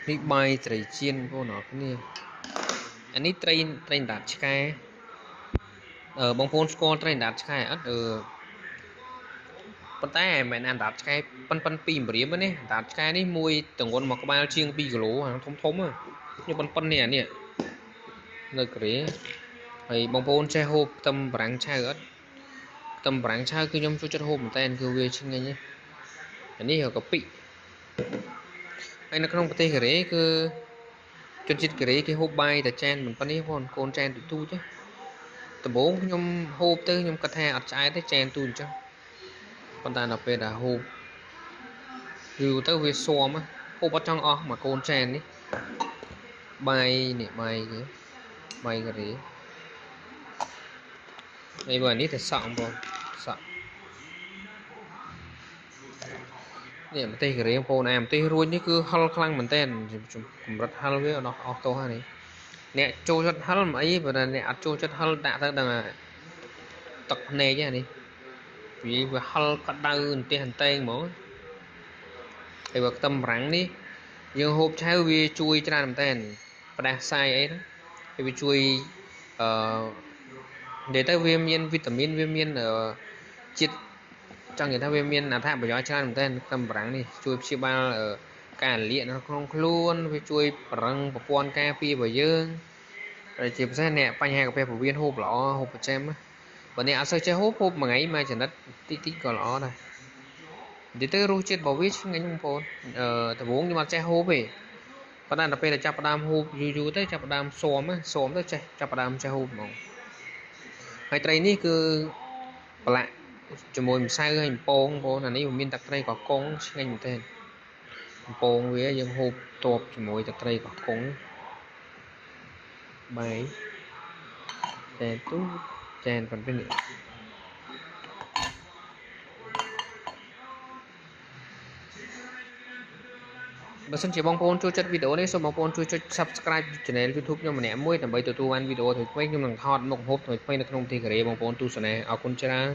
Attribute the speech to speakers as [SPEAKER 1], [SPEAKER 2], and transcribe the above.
[SPEAKER 1] នេះបាយត្រីចៀនបងប្អូនគ្នាអានេះត្រីដាតឆ្កែបងប្អូនស្គាល់ត្រីដាតឆ្កែអត់ប៉ុន្តែមិនអានដាតឆ្កែប៉ិន2ម្រាមនេះដាតឆ្កែនេះមួយទង្ងន់មកក្បាលជាង2គីឡូធំនេះប៉ុននេះអានេះនៅកូរ៉េហើយបងប្អូនចេះហូបខ្ទឹមបារាំងឆៅអត់ខ្ទឹមបារាំងឆៅគឺខ្ញុំចូលចិត្តហូបមែនតើគឺវាឆ្ងាញ់អានេះកាពិហើយនៅក្នុងប្រទេសកូរ៉េគឺជនជាតិកូរ៉េគេហូបបាយតែចានមិនប៉ុណ្នេះបងកូនចានទូចទេដំបូងខ្ញុំហូបទៅខ្ញុំគិតថាអត់ឆ្អែតទេចានទូចអញ្ចឹងប៉ុន្តែដល់ពេលដែលហូបយូរទៅវាស៊ាំហូបអត់ចង់អស់មកកូនចាននេះបាយនេះបាយកូរ៉េហើយបើនេះទៅសក់បងសក់នេះប្រទេសកូរ៉េបងប្អូនប្រទេសរួចនេះគឺហិលខ្លាំងមែនតើកម្រិតហិលវាអស់ទោះហើយនេះអ្នកចូលចិត្តហិលមិនអីបើអ្នកអត់ចូលចិត្តហិលដាក់ទៅដឹងទឹកភ្នែកនេះវាហិលក្តៅអន្ទះអន្តែងហ្មងហើយបើខ្ទឹមបារាំងនេះយើងហូបឆៅវាជួយច្រើនមែនតើផ្ដាសាយអីហ្នឹងហើយវាជួយនិយាយទៅវាមានវីតាមីនវាមានជាតិចង់និយាយថាវាមានអត្ថប្រយោជន៍ច្រើនមែនតើខ្ទឹមបារាំងនេះជួយព្យាបាលការលាកនៅក្នុងខ្លួនវាជួយបរឹងប្រព័ន្ធការពាររបស់យើងហើយជាពិសេសអ្នកបញ្ហាកាពះពោះវៀនហូបល្អហូបប្រចាំបើអ្នកអត់សូវចេះហូបមួយថ្ងៃមួយចំណិតតិចក៏ល្អដែរនិយាយទៅរសជាតិរបស់វាឆ្ងាញ់បងប្អូនដំបូងខ្ញុំអត់ចេះហូបទេប៉ុន្តែដល់ពេលចាប់ផ្ដើមហូបយូរទៅចាប់ផ្ដើមស៊ាំទៅចេះចាប់ផ្ដើមចេះហូបហ្មងហើយត្រីនេះគឺប្រឡាក់ជាមួយម្សៅហើយបំពងបងប្អូនអានេះមានទឹកត្រីកកុងឆ្ងាញ់មែនទែនបំពងវាយើងហូបតបជាមួយទឹកត្រីកកុងបាយតែទូចានប៉ុណ្ណឹងបើសិនជាបងប្អូនចូលចិត្តវីដេអូនេះសូមបងប្អូនជួយចុច Subscribe Channel YouTube ខ្ញុំម្នាក់មួយដើម្បីទទួលបានវីដេអូថ្មីៗខ្ញុំនឹងថតមុខម្ហូបថ្មីៗនៅក្នុងប្រទេសកូរ៉េបងប្អូនទស្សនាអរគុណច្រើន